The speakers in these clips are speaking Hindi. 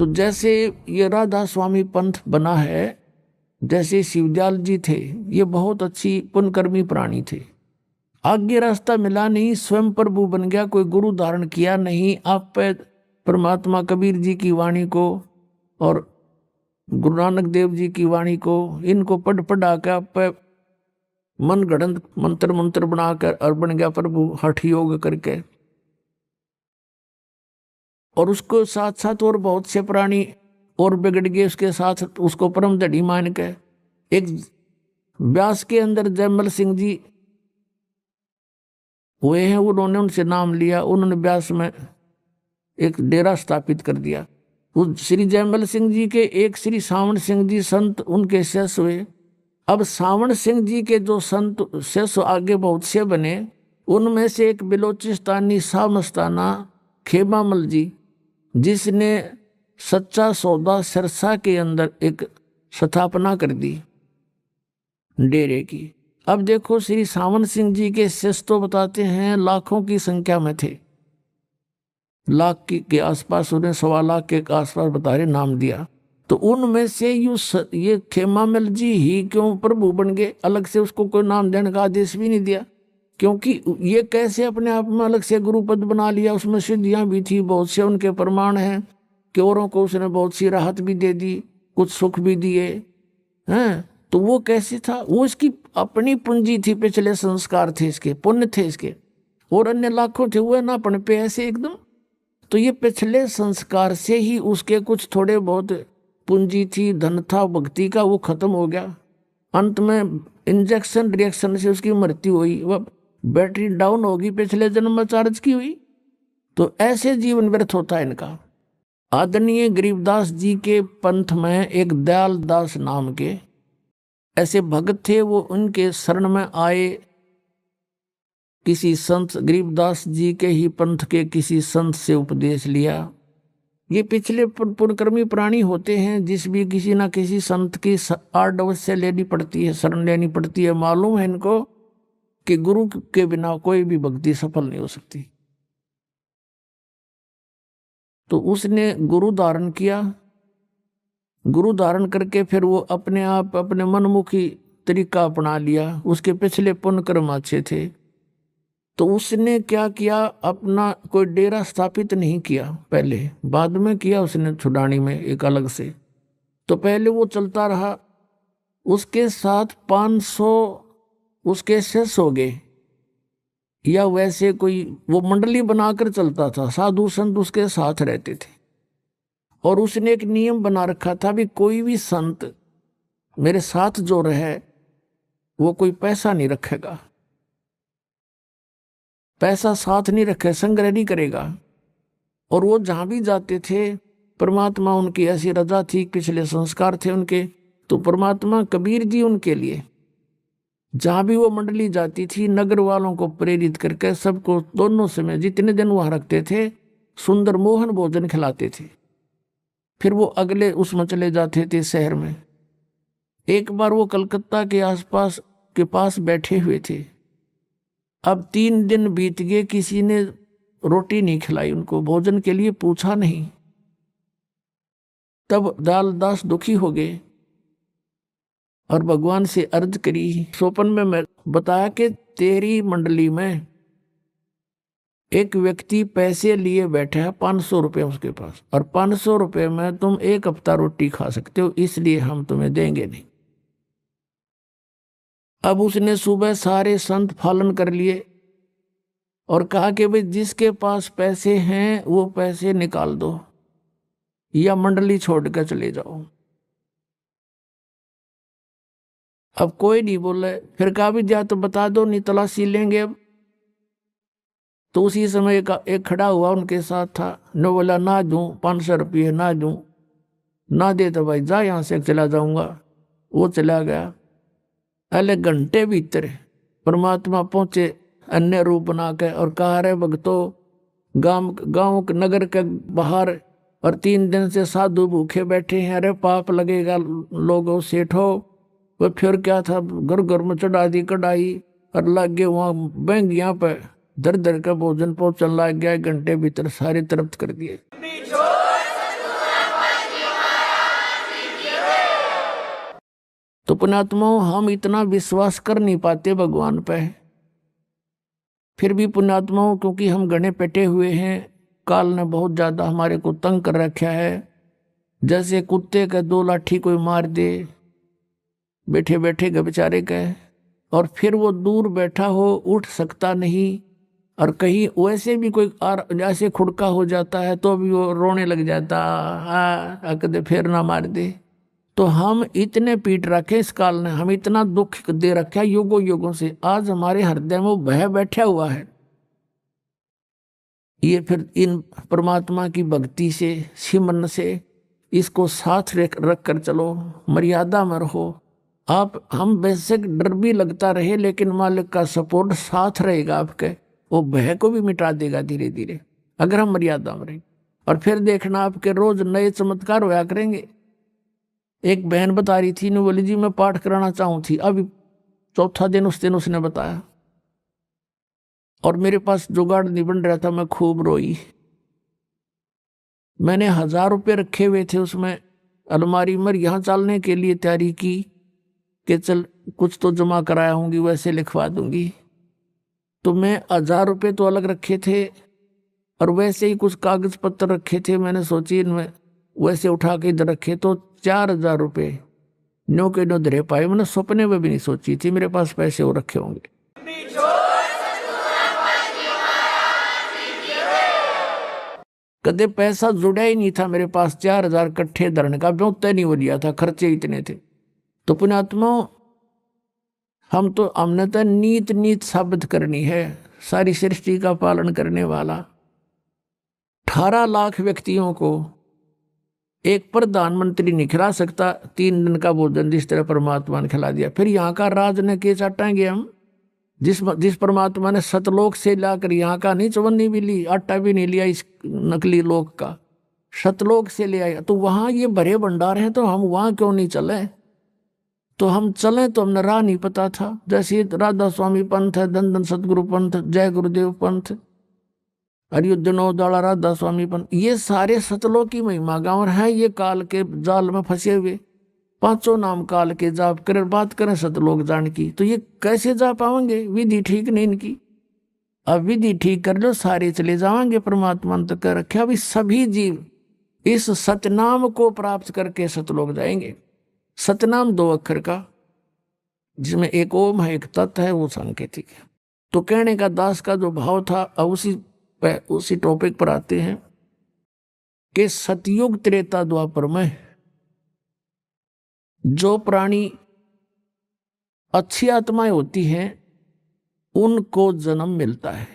तो जैसे ये राधा स्वामी पंथ बना है, जैसे शिवदयाल जी थे, ये बहुत अच्छी पुण्यकर्मी प्राणी थे। आगे रास्ता मिला नहीं, स्वयं प्रभु बन गया, कोई गुरु धारण किया नहीं। आप पे परमात्मा कबीर जी की वाणी को और गुरु नानक देव जी की वाणी को, इनको पढ़ पढ़ा के आप पे मन गढ़ंत मंत्र मंत्र बनाकर और बन गया प्रभु हठ योग करके। और उसको साथ साथ और बहुत से प्राणी और बिगड़ गए उसके साथ, उसको परम धड़ी मान के। एक व्यास के अंदर जयमल सिंह जी हुए हैं, उन्होंने उनसे नाम लिया, उन्होंने व्यास में एक डेरा स्थापित कर दिया। उस श्री जयमल सिंह जी के एक श्री सावण सिंह जी संत उनके शिष्य हुए। अब सावण सिंह जी के जो संत शिष्य आगे बहुत से बने, उनमें से एक बिलोचिस्तानी शाह मस्ताना खेमामल जी, जिसने सच्चा सौदा सिरसा के अंदर एक स्थापना कर दी डेरे की। अब देखो श्री सावन सिंह जी के शिष्य तो बताते हैं लाखों की संख्या में थे, लाख के आसपास, उन्हें 1.25 लाख के आसपास बता रहे नाम दिया। तो उनमें से ये खेमामल जी ही क्यों प्रभु बन गए? अलग से उसको कोई नाम देने का आदेश भी नहीं दिया, क्योंकि ये कैसे अपने आप में अलग से गुरु पद बना लिया। उसमें सिद्धियां भी थी, बहुत से उनके प्रमाण हैं कि औरों को उसने बहुत सी राहत भी दे दी, कुछ सुख भी दिए हैं। तो वो कैसे था? वो इसकी अपनी पूंजी थी, पिछले संस्कार थे इसके, पुण्य थे इसके, और अन्य लाखों थे वो ना पन पे ऐसे एकदम। तो ये पिछले संस्कार से ही उसके कुछ थोड़े बहुत पूंजी थी, धन था भक्ति का, वो खत्म हो गया। अंत में इंजेक्शन रिएक्शन से उसकी मृत्यु हुई, वह बैटरी डाउन होगी, पिछले जन्म में चार्ज की हुई। तो ऐसे जीवन व्यर्थ होता है इनका। आदरणीय गरीबदास जी के पंथ में एक दयाल दास नाम के ऐसे भगत थे, वो उनके शरण में आए। किसी संत, गरीबदास जी के ही पंथ के किसी संत से उपदेश लिया। ये पिछले पुण्यकर्मी प्राणी होते हैं, जिस भी किसी ना किसी संत की आड़ अवश्य लेनी पड़ती है, शरण लेनी पड़ती है। मालूम है इनको कि गुरु के बिना कोई भी भक्ति सफल नहीं हो सकती। तो उसने गुरु धारण किया, गुरु धारण करके फिर वो अपने आप अपने मनमुखी तरीका अपना लिया। उसके पिछले पुण्य कर्म अच्छे थे, तो उसने क्या किया, अपना कोई डेरा स्थापित नहीं किया पहले, बाद में किया उसने छुडानी में एक अलग से। तो पहले वो चलता रहा, उसके साथ 500 उसके शिष्य हो गए, या वैसे कोई वो मंडली बनाकर चलता था, साधु संत उसके साथ रहते थे। और उसने एक नियम बना रखा था भी कोई भी संत मेरे साथ जो रहे वो कोई पैसा नहीं रखेगा, पैसा साथ नहीं रखे, संग्रह नहीं करेगा। और वो जहां भी जाते थे, परमात्मा उनकी ऐसी रजा थी, पिछले संस्कार थे उनके, तो परमात्मा कबीर जी उनके लिए जहां भी वो मंडली जाती थी, नगर वालों को प्रेरित करके सबको दोनों समय जितने दिन वहां रखते थे, सुंदर मोहन भोजन खिलाते थे। फिर वो अगले उसमें चले जाते थे शहर में। एक बार वो कलकत्ता के आसपास के पास बैठे हुए थे। अब 3 दिन बीत गए, किसी ने रोटी नहीं खिलाई उनको, भोजन के लिए पूछा नहीं। तब दालदास दुखी हो गए और भगवान से अर्ज करी। स्वप्न में मैं बताया कि तेरी मंडली में एक व्यक्ति पैसे लिए बैठा है, 500 रुपये उसके पास, और 500 रुपये में तुम 1 हफ्ता रोटी खा सकते हो, इसलिए हम तुम्हें देंगे नहीं। अब उसने सुबह सारे संत पालन कर लिए और कहा कि भाई जिसके पास पैसे हैं वो पैसे निकाल दो या मंडली छोड़ कर चले जाओ। अब कोई नहीं बोले। फिर कहा भी जा तो बता दो, नहीं तलाशी लेंगे। अब तो उसी समय एक खड़ा हुआ उनके साथ था, न बोला ना दूं 500 रुपये, ना दूं, ना दे तो भाई जा यहाँ से चला जाऊंगा। वो चला गया। पहले घंटे भीतर परमात्मा पहुंचे अन्य रूप बना के और कहा, रे भक्तों, गांव नगर के बाहर और 3 दिन से साधु भूखे बैठे हैं, अरे पाप लगेगा लोगों, सेठो। वो फिर क्या था, घर घर में चढ़ा दी कढ़ाई और लग गए वहां बैंक, यहाँ पे दर दर का भोजन पहुंचने लग गया। 1 घंटे भीतर सारे तृप्त कर दिए। पुण्यात्माओं, हम इतना विश्वास कर नहीं पाते भगवान पे। फिर भी पुण्यात्माओं, क्योंकि हम गणे पेटे हुए हैं, काल ने बहुत ज्यादा हमारे को तंग कर रखा है। जैसे कुत्ते के 2 लाठी कोई मार दे बैठे बैठे के बेचारे के, और फिर वो दूर बैठा हो, उठ सकता नहीं, और कहीं वैसे भी कोई ऐसे खुड़का हो जाता है तो भी वो रोने लग जाता, कदे फिर ना मार दे। तो हम इतने पीट रखे इस काल ने, हम इतना दुख दे रखा युगों युगों से, आज हमारे हृदय में वो भय बैठा हुआ है। ये फिर इन परमात्मा की भक्ति से, सिमरन से, इसको साथ रख कर चलो, मर्यादा में रहो आप। हम बेशक डर भी लगता रहे, लेकिन मालिक का सपोर्ट साथ रहेगा आपके, वो भय को भी मिटा देगा धीरे धीरे, अगर हम मर्यादा में रहें। और फिर देखना आपके रोज नए चमत्कार होया करेंगे। एक बहन बता रही थी, ने बोली जी मैं पाठ कराना चाहूँ थी, अभी 4था दिन उस दिन उसने बताया, और मेरे पास जुगाड़ नहीं बन रहा था, मैं खूब रोई। मैंने 1000 रुपये रखे हुए थे उसमें अलमारी में, यहाँ चलने के लिए तैयारी की कि चल कुछ तो जमा कराया होंगी, वैसे लिखवा दूंगी। तो मैं 1000 रुपये तो अलग रखे थे, और वैसे ही कुछ कागज पत्र रखे थे। मैंने सोची इनमें वैसे उठा के इधर रखे तो 4000 रुपये नो के नो धरे पाए। मैंने सपने में भी नहीं सोची थी मेरे पास पैसे वो रखे होंगे। कदे पैसा जुड़ा ही नहीं था मेरे पास, 4000 इकट्ठे धरने का ब्योते नहीं हो लिया था, खर्चे इतने थे। तो पुण्यात्माओं, हमने तो नीत साबित करनी है, सारी सृष्टि का पालन करने वाला 18 लाख व्यक्तियों को एक प्रधानमंत्री नहीं खिला सकता 3 दिन का भोजन जिस तरह परमात्मा ने खिला दिया। फिर यहाँ का राज ने के चाटेंगे हम, जिस परमात्मा ने सतलोक से लाकर यहाँ का नहीं चवन्नी भी ली, आटा भी नहीं लिया इस नकली लोक का, सतलोक से ले आया। तो वहां ये भरे भंडार हैं, तो हम वहां क्यों नहीं चले? तो हम चले तो हमने राह नहीं पता था। जैसे राधा स्वामी पंथ है, धन धन सतगुरु पंथ, जय गुरुदेव पंथ, हरियुद्धनोदाड़ा राधा स्वामी पंथ, ये सारे सतलों की महिमा गाँव है। ये काल के जाल में फंसे हुए 5 नाम काल के जाप कर बात करें सतलोक जान की, तो ये कैसे जा पाएंगे? विधि ठीक नहीं इनकी। अब विधि ठीक कर लो, सारे चले जाएंगे परमात्मा ने तो कर रखा। अभी सभी जीव इस सतनाम को प्राप्त करके सतलोक जाएंगे। सतनाम 2 अक्षर का, जिसमें एक ओम है, एक तत् है, वो सांकेतिक है। तो कहने का दास का जो भाव था, अब उसी टॉपिक पर आते हैं कि सतयुग त्रेता द्वापर में जो प्राणी अच्छी आत्माएं होती हैं उनको जन्म मिलता है।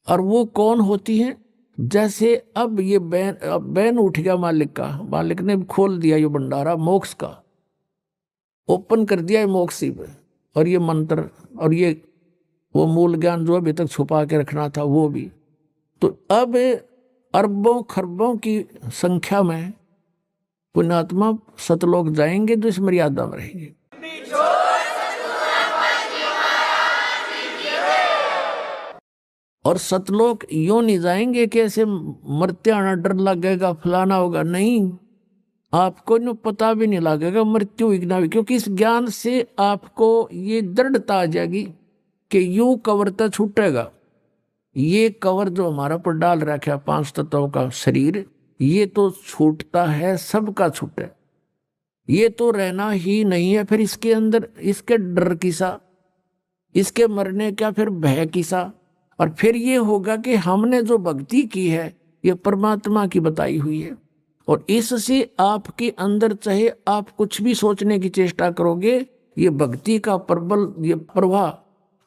और वो कौन होती हैं? जैसे अब ये बैन उठ गया मालिक ने खोल दिया ये भंडारा मोक्ष का, ओपन कर दिया है मोक्ष पे, और ये मंत्र और ये वो मूल ज्ञान जो अभी तक छुपा के रखना था वो भी। तो अब अरबों खरबों की संख्या में पुण्यात्मा सतलोक जाएंगे जो इस मर्यादा में रहेंगे। और सतलोक यूं नहीं जाएंगे कि ऐसे मरते आना डर लगेगा, फलाना होगा, नहीं, आपको न पता भी नहीं लगेगा मृत्यु इग्ना भी, क्योंकि इस ज्ञान से आपको ये दृढ़ता आ जाएगी कि यूं कवर तो छूटेगा। ये कवर जो हमारा पर डाल रखा है 5 तत्वों का शरीर, ये तो छूटता है, सबका छूटे, ये तो रहना ही नहीं है। फिर इसके अंदर इसके डर किसा, इसके मरने का फिर भय किसा। और फिर ये होगा कि हमने जो भक्ति की है ये परमात्मा की बताई हुई है, और इससे आपके अंदर चाहे आप कुछ भी सोचने की चेष्टा करोगे, ये भक्ति का प्रबल ये प्रवाह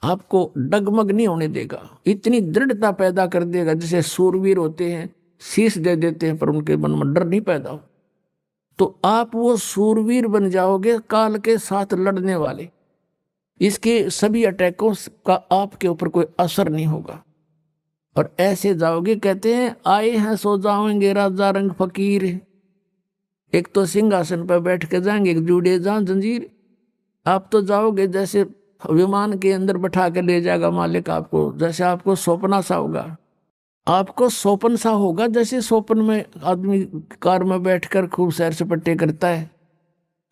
आपको डगमग नहीं होने देगा, इतनी दृढ़ता पैदा कर देगा। जैसे सूरवीर होते हैं, शीश दे देते हैं पर उनके मन में डर नहीं पैदा हो, तो आप वो सूरवीर बन जाओगे, काल के साथ लड़ने वाले। इसके सभी अटैकों का आपके ऊपर कोई असर नहीं होगा, और ऐसे जाओगे। कहते हैं आए हैं सो जाओगे राजा रंग फकीर, एक तो सिंहासन पर बैठ के जाएंगे, एक जुड़े जान जंजीर। आप तो जाओगे जैसे विमान के अंदर बैठा के ले जाएगा मालिक आपको, जैसे आपको सौंपना सा होगा, आपको सौपन सा होगा। जैसे सौपन में आदमी कार में बैठकर खूब सैर सपाटे करता है,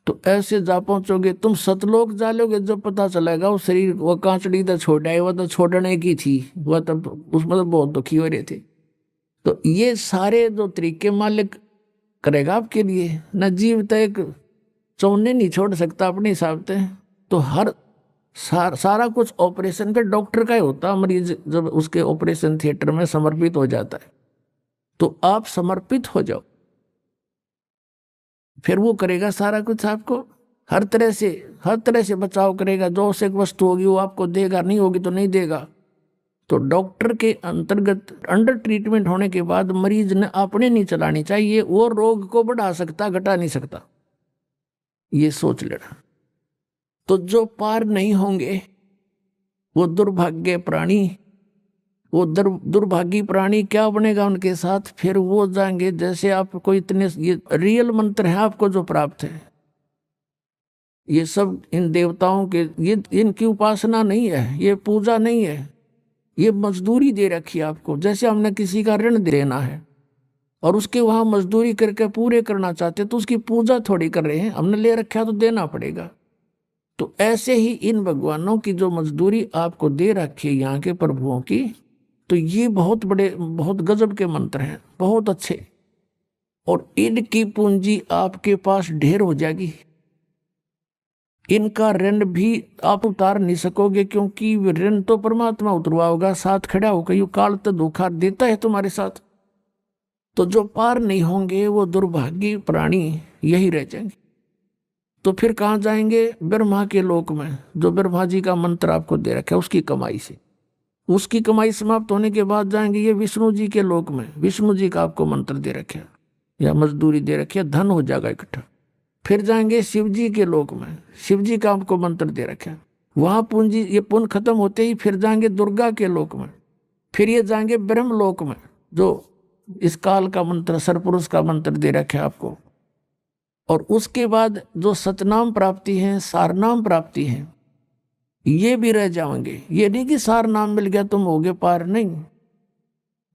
तो ऐसे जा पहुंचोगे। तुम सतलोक जा लोगे, जब पता चलेगा वो शरीर, वो कांचड़ी तो छोड़ आई, वो तो छोड़ने की थी, वह तब उसमें तो बहुत दुखी हो रहे थे। तो ये सारे जो तरीके मालिक करेगा आपके लिए। न जीव तो एक चौने नहीं छोड़ सकता अपने हिसाब से। तो हर सारा कुछ ऑपरेशन पे डॉक्टर का ही होता। मरीज जब उसके ऑपरेशन थिएटर में समर्पित हो जाता है, तो आप समर्पित हो जाओ, फिर वो करेगा सारा कुछ आपको। हर तरह से बचाव करेगा। जो आवश्यक वस्तु होगी वो आपको देगा, नहीं होगी तो नहीं देगा। तो डॉक्टर के अंतर्गत अंडर ट्रीटमेंट होने के बाद मरीज ने अपने नहीं चलानी चाहिए, वो रोग को बढ़ा सकता, घटा नहीं सकता, ये सोच लेना। तो जो पार नहीं होंगे वो दुर्भाग्य प्राणी, वो दुर्भागी प्राणी क्या बनेगा उनके साथ? फिर वो जाएंगे जैसे आपको इतने, ये रियल मंत्र है आपको जो प्राप्त है, ये सब इन देवताओं के, ये इनकी उपासना नहीं है, ये पूजा नहीं है, ये मजदूरी दे रखी है आपको। जैसे हमने किसी का ऋण देना है और उसके वहां मजदूरी करके पूरे करना चाहते, तो उसकी पूजा थोड़ी कर रहे हैं, हमने ले रखा तो देना पड़ेगा। तो ऐसे ही इन भगवानों की जो मजदूरी आपको दे रखी है यहाँ के प्रभुओं की, तो ये बहुत बड़े, बहुत गजब के मंत्र हैं, बहुत अच्छे। और इनकी पूंजी आपके पास ढेर हो जाएगी। इनका ऋण भी आप उतार नहीं सकोगे, क्योंकि ऋण तो परमात्मा उतरवा होगा, साथ खड़ा होकर। यू काल तो धोखा देता है तुम्हारे साथ। तो जो पार नहीं होंगे वो दुर्भागी प्राणी यही रह जाएंगे। तो फिर कहाँ जाएंगे? ब्रह्मा के लोक में, जो ब्रह्मा जी का मंत्र आपको दे रखा है उसकी कमाई से। उसकी कमाई समाप्त होने के बाद जाएंगे ये विष्णु जी के लोक में। विष्णु जी का आपको मंत्र दे रखे या मजदूरी दे रखी है, धन हो जाएगा इकट्ठा। फिर जाएंगे शिव जी के लोक में, शिव जी का आपको मंत्र दे रखे, वहां पूंजी, ये पुण्य खत्म होते ही फिर जाएंगे दुर्गा के लोक में। फिर ये जाएंगे ब्रह्म लोक में, जो इस काल का मंत्र, सरपुरुष का मंत्र दे रखे आपको। और उसके बाद जो सतनाम प्राप्ति है, सारनाम प्राप्ति है, ये भी रह जाएंगे। ये नहीं कि सार नाम मिल गया तुम होगे पार, नहीं।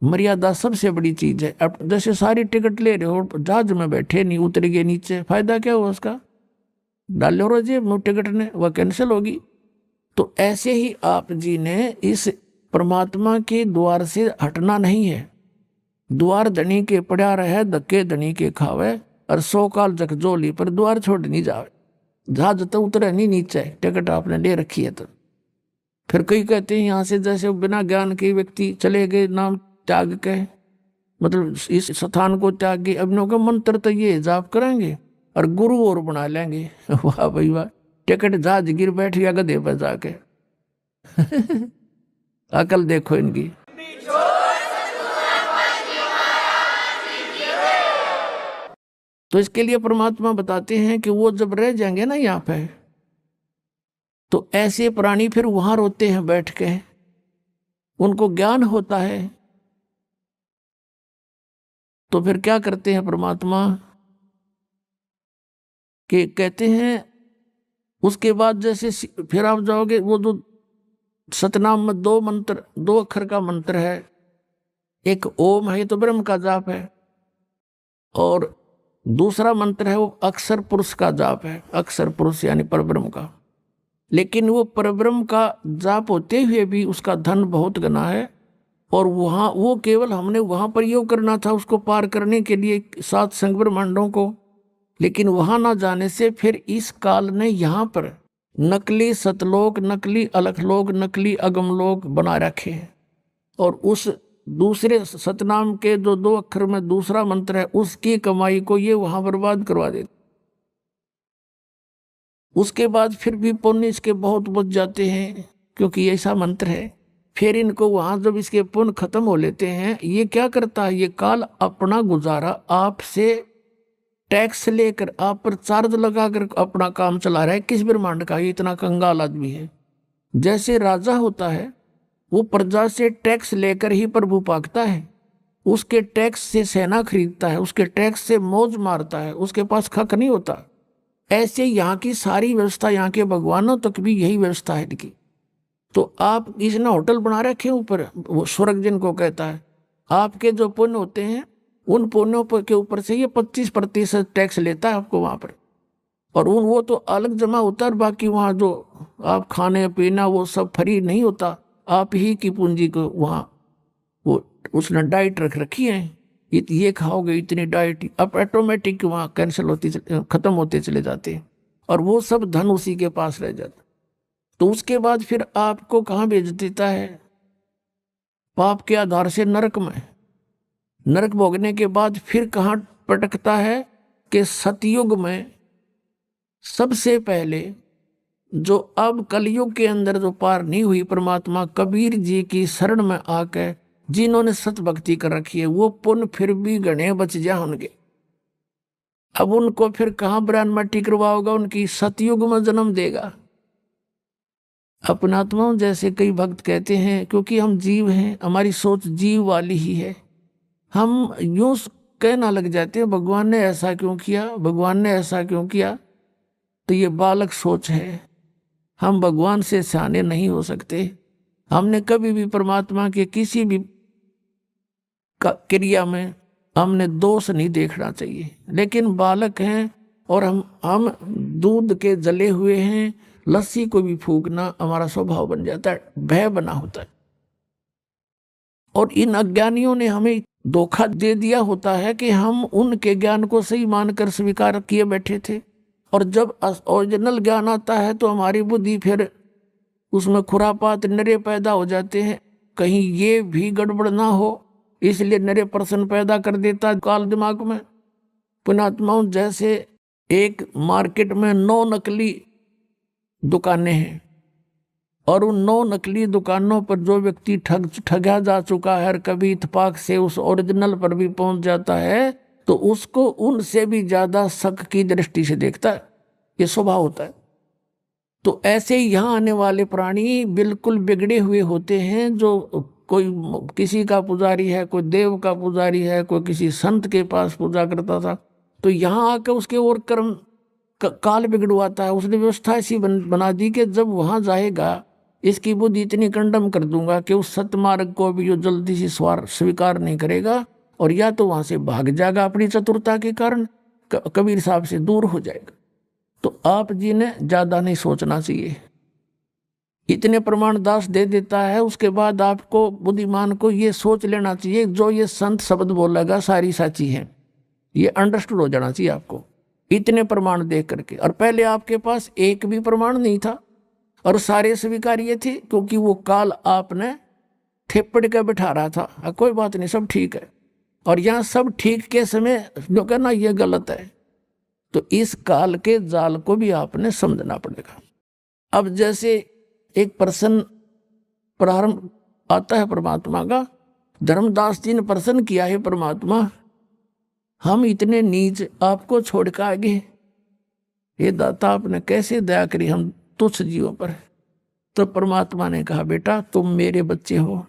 मर्यादा सबसे बड़ी चीज है। अब जैसे सारी टिकट ले रहे हो, जहाज में बैठे नहीं, उतर गए नीचे, फायदा क्या हुआ उसका? डाल लो जेब में टिकट ने, वह कैंसिल होगी। तो ऐसे ही आप जी ने इस परमात्मा के द्वार से हटना नहीं है। द्वार धनी के पड़ा रहे, धक्के धनी के खावे, और 100 काल जगजोली पर द्वार छोड़ नहीं जावे। जहाज तो उतरे नहीं नीचे, टिकट आपने ले रखी है। तो फिर कई कहते हैं यहाँ से जैसे बिना ज्ञान के व्यक्ति चले गए, नाम त्याग के, मतलब इस स्थान को त्याग के। अब का मंत्र तो ये जाप करेंगे और गुरु और बना लेंगे। वाह भाई वाह, टिकट जहाज गिर बैठ गया गधे पर जाके। अकल देखो इनकी। तो इसके लिए परमात्मा बताते हैं कि वो जब रह जाएंगे ना यहाँ पे, तो ऐसे प्राणी फिर वहां रोते हैं बैठ के, उनको ज्ञान होता है। तो फिर क्या करते हैं परमात्मा के, कहते हैं उसके बाद जैसे फिर आप जाओगे, वो जो सतनाम में 2 मंत्र, 2 अक्षर का मंत्र है, एक ओम है, तो ब्रह्म का जाप है, और दूसरा मंत्र है वो अक्षर पुरुष का जाप है। अक्षर पुरुष यानी परब्रह्म का। लेकिन वो परब्रह्म का जाप होते हुए भी उसका धन बहुत गना है, और वहाँ वो केवल हमने वहाँ पर योग करना था उसको पार करने के लिए 7 संग ब्रह्मांडों को। लेकिन वहाँ ना जाने से फिर इस काल ने यहाँ पर नकली सतलोक, नकली अलखलोक, नकली अगमलोक बना रखे हैं। और उस दूसरे सतनाम के जो 2 अक्षर में दूसरा मंत्र है, उसकी कमाई को ये वहां बर्बाद करवा देते। उसके बाद फिर भी पुण्य इसके बहुत बच जाते हैं, क्योंकि ऐसा मंत्र है। फिर इनको वहां जब इसके पुण्य खत्म हो लेते हैं, ये क्या करता है, ये काल अपना गुजारा आपसे टैक्स लेकर, आप पर चार्ज लगाकर अपना काम चला रहा है। किस ब्रह्मांड का ये इतना कंगाल आदमी है? जैसे राजा होता है, वो प्रजा से टैक्स लेकर ही प्रभु पाकता है, उसके टैक्स से सेना खरीदता है, उसके टैक्स से मौज मारता है, उसके पास खक नहीं होता। ऐसे यहाँ की सारी व्यवस्था, यहाँ के भगवानों तक भी यही व्यवस्था है इनकी। तो आप इसने होटल बना रखे ऊपर, वो स्वर्ग जिनको कहता है। आपके जो पुण्य होते हैं, उन पुण्यों के ऊपर से ये 25% टैक्स लेता है आपको वहां पर। और वो तो अलग जमा होता है, बाकी वहाँ जो आप खाने पीना वो सब फ्री नहीं होता, आप ही की पूंजी को वहाँ वो उसने डाइट रख रखी है, ये खाओगे इतनी डाइट, अब ऑटोमेटिक वहाँ कैंसिल होती खत्म होते चले जाते हैं और वो सब धन उसी के पास रह जाता। तो उसके बाद फिर आपको कहाँ भेज देता है? पाप के आधार से नरक में। नरक भोगने के बाद फिर कहाँ पटकता है कि सतयुग में सबसे पहले जो अब कलयुग के अंदर जो पार नहीं हुई परमात्मा कबीर जी की शरण में आके जिन्होंने सत भक्ति कर रखी है, वो पुण्य फिर भी गणे बच जा होंगे। अब उनको फिर कहाँ ब्राह्मण मट्टी करवाओगा? उनकी सतयुग में जन्म देगा। अपनात्माओं जैसे कई भक्त कहते हैं, क्योंकि हम जीव हैं, हमारी सोच जीव वाली ही है, हम यूं कहना लग जाते हैं भगवान ने ऐसा क्यों किया, भगवान ने ऐसा क्यों किया। तो ये बालक सोच है, हम भगवान से सियाने नहीं हो सकते। हमने कभी भी परमात्मा के किसी भी क्रिया में हमने दोष नहीं देखना चाहिए, लेकिन बालक हैं और हम दूध के जले हुए हैं, लस्सी को भी फूकना हमारा स्वभाव बन जाता है, भय बना होता है। और इन अज्ञानियों ने हमें धोखा दे दिया होता है कि हम उनके ज्ञान को सही मानकर स्वीकार किए बैठे थे, और जब ओरिजिनल ज्ञान आता है तो हमारी बुद्धि फिर उसमें खुरापात नरे पैदा हो जाते हैं, कहीं ये भी गड़बड़ ना हो, इसलिए नरे प्रश्न पैदा कर देता है काल दिमाग में। पुणात्माओं जैसे एक मार्केट में 9 नकली दुकानें हैं और उन 9 नकली दुकानों पर जो व्यक्ति ठगा जा चुका है और कभी इत्तेफाक से उस ओरिजिनल पर भी पहुंच जाता है तो उसको उनसे भी ज्यादा शक की दृष्टि से देखता है, ये स्वभाव होता है। तो ऐसे यहाँ आने वाले प्राणी बिल्कुल बिगड़े हुए होते हैं, जो कोई किसी का पुजारी है, कोई देव का पुजारी है, कोई किसी संत के पास पूजा करता था, तो यहाँ आकर उसके और कर्म काल बिगड़वाता है। उसने व्यवस्था ऐसी बना दी कि जब वहां जाएगा इसकी बुद्धि इतनी कंडम कर दूंगा कि उस सतमार्ग को भी जो जल्दी से स्वीकार नहीं करेगा और या तो वहां से भाग जाएगा अपनी चतुरता के कारण, कबीर साहब से दूर हो जाएगा। तो आप जी ने ज्यादा नहीं सोचना चाहिए, इतने प्रमाण दास दे देता है, उसके बाद आपको बुद्धिमान को ये सोच लेना चाहिए जो ये संत शब्द बोलेगा सारी साची है, ये अंडरस्टूड हो जाना चाहिए आपको इतने प्रमाण देख करके। और पहले आपके पास एक भी प्रमाण नहीं था और सारे स्वीकार्य थे, क्योंकि वो काल आपने थेपड़ के बैठा रहा था, कोई बात नहीं सब ठीक है, और यहाँ सब ठीक के समय जो कहना ये गलत है। तो इस काल के जाल को भी आपने समझना पड़ेगा। अब जैसे एक प्रश्न प्रारंभ आता है परमात्मा का, धर्मदास जी ने प्रश्न किया है, परमात्मा हम इतने नीच आपको छोड़ कर आगे, ये दाता आपने कैसे दया करी हम तुच्छ जीवों पर। तो परमात्मा ने कहा बेटा तुम मेरे बच्चे हो,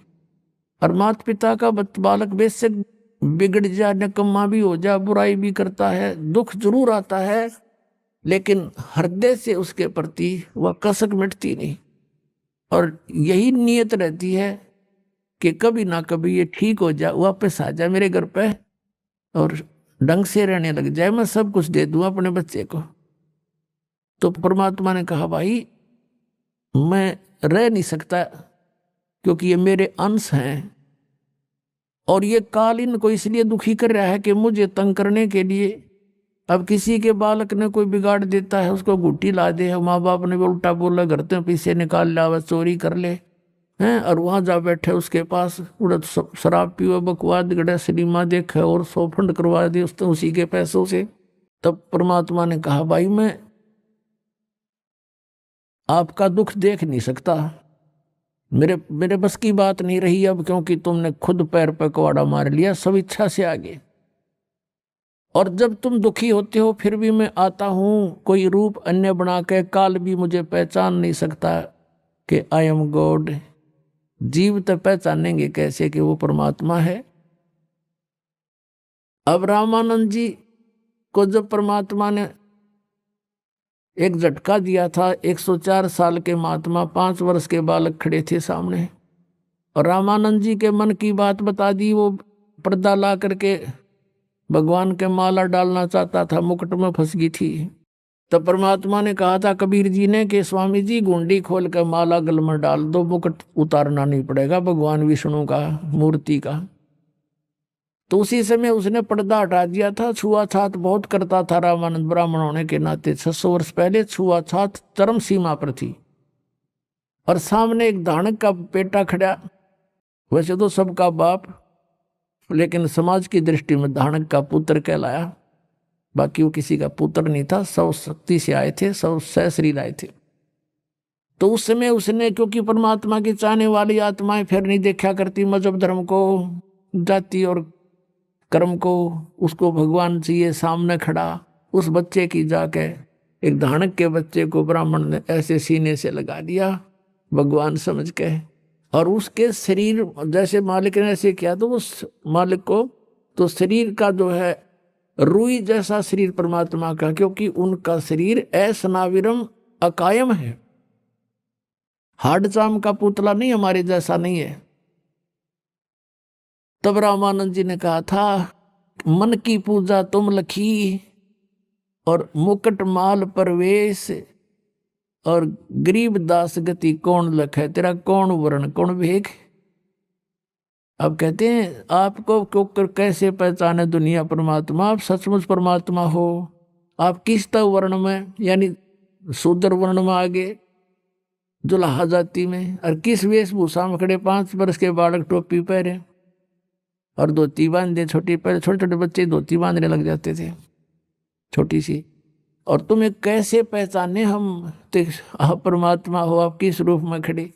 और माता पिता का बालक बेशक बिगड़ जा, निकम्मा भी हो जा, बुराई भी करता है, दुख जरूर आता है, लेकिन हृदय से उसके प्रति वह कसक मिटती नहीं, और यही नियत रहती है कि कभी ना कभी ये ठीक हो जाए, वापस आ जाए मेरे घर पे और ढंग से रहने लग जाए, मैं सब कुछ दे दूं अपने बच्चे को। तो परमात्मा ने कहा भाई मैं रह नहीं सकता, क्योंकि ये मेरे अंश हैं, और ये काल इनको इसलिए दुखी कर रहा है कि मुझे तंग करने के लिए। अब किसी के बालक ने कोई बिगाड़ देता है, उसको गुट्टी ला दे, माँ बाप ने भी उल्टा बोला, घर से पैसे निकाल ला, चोरी कर ले हैं, और वहां जा बैठे उसके पास उड़द शराब पीवे, बकवाद गड़े, सिनेमा देखे और 100 फंड करवा दे उसी के पैसों से। तब परमात्मा ने कहा भाई मैं आपका दुख देख नहीं सकता, मेरे बस की बात नहीं रही अब, क्योंकि तुमने खुद पैर पर कुआड़ा मार लिया सब इच्छा से आगे। और जब तुम दुखी होते हो फिर भी मैं आता हूं कोई रूप अन्य बना के, काल भी मुझे पहचान नहीं सकता कि आई एम गॉड। जीव तो पहचानेंगे कैसे कि वो परमात्मा है। अब रामानंद जी को जब परमात्मा ने एक झटका दिया था, 104 साल के महात्मा 5 वर्ष के बालक खड़े थे सामने, और रामानंद जी के मन की बात बता दी। वो पर्दा ला करके भगवान के माला डालना चाहता था, मुकुट में फंस गई थी। तब परमात्मा ने कहा था कबीर जी ने कि स्वामी जी गुंडी खोल कर माला गल में डाल दो, मुकुट उतारना नहीं पड़ेगा भगवान विष्णु का मूर्ति का। तो उसी समय उसने पर्दा हटा दिया था। छुआछात बहुत करता था रामानंद ब्राह्मण होने के नाते। 600 वर्ष पहले छुआछात चरम सीमा पर थी। और सामने एक धानक का बेटा खड़ा, वैसे तो सबका बाप, लेकिन समाज की दृष्टि में धानक का पुत्र कहलाया। बाकी वो किसी का पुत्र नहीं था, सब शक्ति से आए थे, सब सहशरीर आए थे। तो उस समय उसने, क्योंकि परमात्मा की चाहने वाली आत्माएं फिर नहीं देखा करती मजहब धर्म को, जाति और कर्म को, उसको भगवान चाहिए सामने खड़ा। उस बच्चे की जाके एक धानक के बच्चे को ब्राह्मण ने ऐसे सीने से लगा दिया भगवान समझ के। और उसके शरीर, जैसे मालिक ने ऐसे किया तो उस मालिक को तो शरीर का जो है रुई जैसा शरीर परमात्मा का, क्योंकि उनका शरीर असनाविरम अकायम है। हार्ड चाम का पुतला नहीं, हमारे जैसा नहीं है। तब रामानंद जी ने कहा था मन की पूजा तुम लखी और मुकुट माल परवेश और गरीब दास गति कौन लखे, तेरा कौन वर्ण कौन भेख। अब कहते हैं आपको क्यों कैसे पहचाने दुनिया परमात्मा, आप सचमुच परमात्मा हो। आप किस तक वर्ण में, यानी शूद्र वर्ण में आगे जुलाहा जाति में, और किस वेशभूषा में खड़े, 5 वर्ष के बालक टोपी पहरे और धोती बांधे छोटी, पहले छोटे छोटे बच्चे धोती बांधने लग जाते थे छोटी सी। और तुम्हें कैसे पहचाने हम, आप परमात्मा हो, आप किस रूप में खड़े।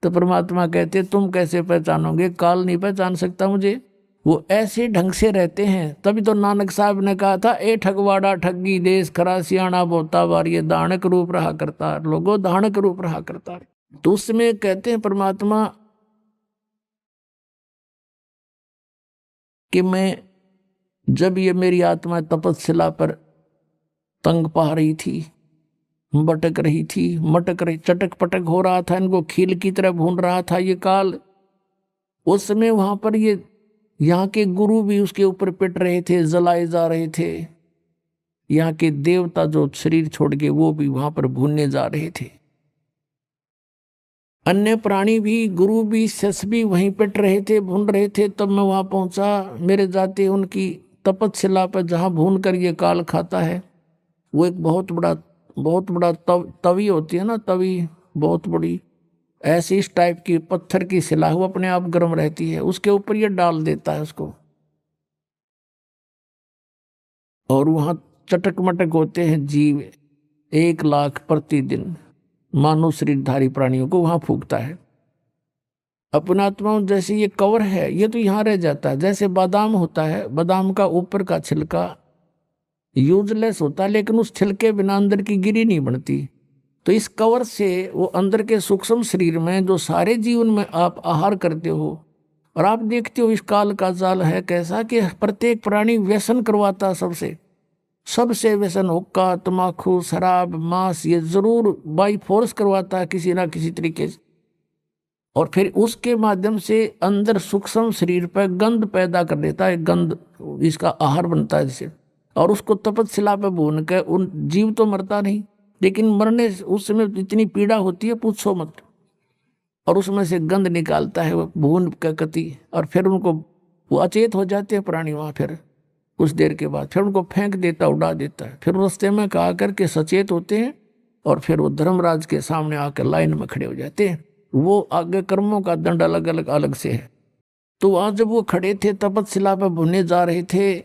तो परमात्मा कहते तुम कैसे पहचानोगे, काल नहीं पहचान सकता मुझे। वो ऐसे ढंग से रहते हैं। तभी तो नानक साहब ने कहा था ए ठगवाड़ा ठगी देश खरा सियाणा बोता बार, ये दानक रूप रहा करता, लोगो दानक रूप रहा करता। तो उसमें कहते हैं परमात्मा कि मैं, जब ये मेरी आत्मा तपस्या पर तंग पा रही थी, भटक रही थी, मटक रही, चटक पटक हो रहा था, इनको खील की तरह भून रहा था ये काल। उस समय वहां पर ये यहाँ के गुरु भी उसके ऊपर पिट रहे थे, जलाए जा रहे थे। यहाँ के देवता जो शरीर छोड़ के वो भी वहां पर भूनने जा रहे थे। अन्य प्राणी भी, गुरु भी, शस भी वहीं पिट रहे थे, भून रहे थे। तब मैं वहां पहुंचा। मेरे जाते उनकी तपस्या पर जहां भून कर ये काल खाता है, वो एक बहुत बड़ा तवी होती है ना, तवी बहुत बड़ी, ऐसी इस टाइप की पत्थर की शिला, वो अपने आप गर्म रहती है, उसके ऊपर ये डाल देता है उसको। और वहां चटक मटक होते हैं जीव, 1 लाख प्रतिदिन मानव शरीरधारी प्राणियों को वहां फूकता है। अपनात्मा जैसे ये कवर है, ये तो यहाँ रह जाता है। जैसे बादाम होता है, बादाम का ऊपर का छिलका यूजलेस होता है, लेकिन उस छिलके बिना अंदर की गिरी नहीं बनती। तो इस कवर से वो अंदर के सूक्ष्म शरीर में जो सारे जीवन में आप आहार करते हो, और आप देखते हो इस काल का जाल है कैसा कि प्रत्येक प्राणी व्यसन करवाता, सबसे व्यसन, हुक्का, तमाकू, शराब, मांस, ये जरूर बाई फोर्स करवाता है किसी ना किसी तरीके से। और फिर उसके माध्यम से अंदर सूक्ष्म शरीर पर गंध पैदा कर देता है, गंध इसका आहार बनता है जिसे। और उसको तपस्या पे भून के, उन जीव तो मरता नहीं, लेकिन मरने उस समय इतनी पीड़ा होती है पूछो मत। और उसमें से गंध निकालता है वो भून का कति, और फिर उनको वो अचेत हो जाते हैं प्राणी वहाँ। फिर कुछ देर के बाद फिर उनको फेंक देता, उड़ा देता है। फिर रास्ते में कहा करके सचेत होते हैं, और फिर वो धर्मराज के सामने आकर लाइन में खड़े हो जाते हैं। वो आगे कर्मों का दंड अलग अलग से है। तो वहां जब वो खड़े थे तपस्या पे भुने जा रहे थे,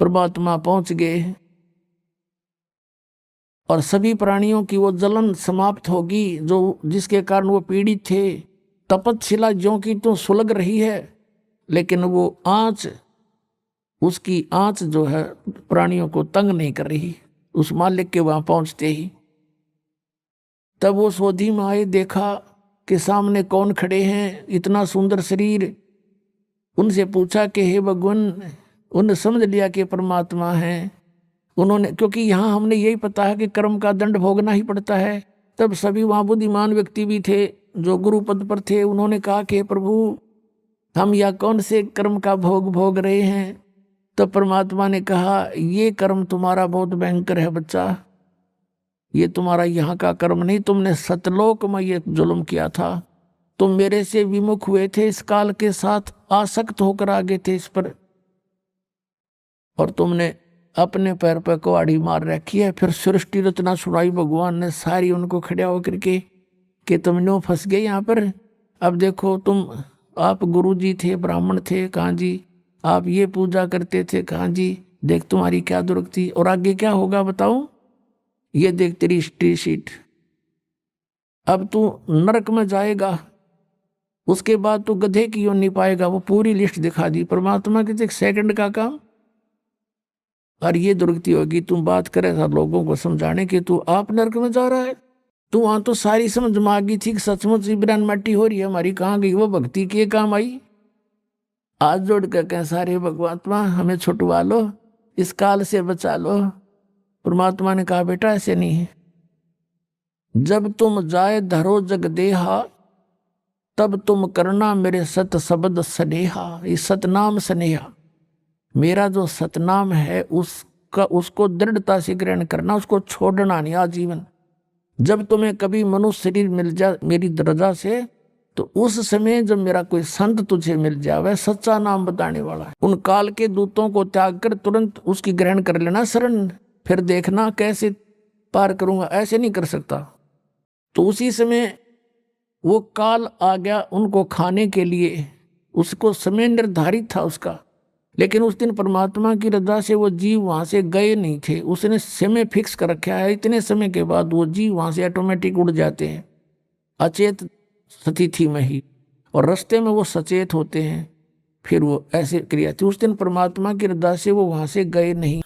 परमात्मा पहुंच गए, और सभी प्राणियों की वो जलन समाप्त होगी जो जिसके कारण वो पीड़ित थे। तपस्या ज्यों की तो सुलग रही है, लेकिन वो आंच, उसकी आंच जो है प्राणियों को तंग नहीं कर रही। उस मालिक के वहां पहुंचते ही तब वो सोधी में आए, देखा कि सामने कौन खड़े हैं, इतना सुंदर शरीर। उनसे पूछा कि हे भगवान, उन्होंने समझ लिया कि परमात्मा है। उन्होंने, क्योंकि यहाँ हमने यही पता है कि कर्म का दंड भोगना ही पड़ता है। तब सभी वहाँ बुद्धिमान व्यक्ति भी थे जो गुरु पद पर थे। उन्होंने कहा कि प्रभु, हम या कौन से कर्म का भोग रहे हैं। तब परमात्मा ने कहा, ये कर्म तुम्हारा बहुत भयंकर है बच्चा, ये तुम्हारा यहाँ का कर्म नहीं, तुमने सतलोक में ये जुल्म किया था, तुम मेरे से विमुख हुए थे, इस काल के साथ आसक्त होकर आगे थे इस पर, और तुमने अपने पैर पर कुहाड़ी मार रखी है। फिर सृष्टि रचना सुनाई भगवान ने सारी उनको खड़ा होकर के कि तुम नो फंस गए यहाँ पर। अब देखो तुम, आप गुरु जी थे, ब्राह्मण थे, कहाँ जी, आप ये पूजा करते थे, कहाँ जी, देख तुम्हारी क्या दुर्गति, और आगे क्या होगा बताऊं, ये देख तेरी हिस्ट्री शीट, अब तू नरक में जाएगा, उसके बाद तू गधे की ओर नहीं पाएगा। वो पूरी लिस्ट दिखा दी परमात्मा के, एक सेकंड का काम, और ये दुर्गति होगी। तुम बात करे था लोगों को समझाने की, तू आप नरक में जा रहा है, तू वहां तो सारी समझ में आ गई थी कि सचमुच इब्रान मट्टी हो रही है हमारी, कहाँ गई वो भक्ति, के काम आई। आज जोड़ कर कह सारे भगवात्मा हमें छुटवा लो, इस काल से बचा लो। परमात्मा ने कहा बेटा ऐसे नहीं है, जब तुम जाए धरो जग देहा, तब तुम करना मेरे सत शब्द स्नेहा। ये सतनाम स्नेहा, मेरा जो सतनाम है उसको दृढ़ता से ग्रहण करना, उसको छोड़ना नहीं आजीवन। जब तुम्हें कभी मनुष्य शरीर मिल जाए मेरी रजा से, तो उस समय जब मेरा कोई संत तुझे मिल जाए, सच्चा नाम बताने वाला है, उन काल के दूतों को त्याग कर तुरंत उसकी ग्रहण कर लेना शरण, फिर देखना कैसे पार करूंगा, ऐसे नहीं कर सकता। तो उसी समय वो काल आ गया उनको खाने के लिए, उसको समय निर्धारित था उसका, लेकिन उस दिन परमात्मा की रजा से वो जीव वहां से गए नहीं थे, उसने समय फिक्स कर रखा है, इतने समय के बाद वो जीव वहां से ऑटोमेटिक उड़ जाते हैं अचेत स्थिति में ही, और रास्ते में वो सचेत होते हैं, फिर वो ऐसे क्रिया थी। उस दिन परमात्मा की रजा से वो वहां से गए नहीं।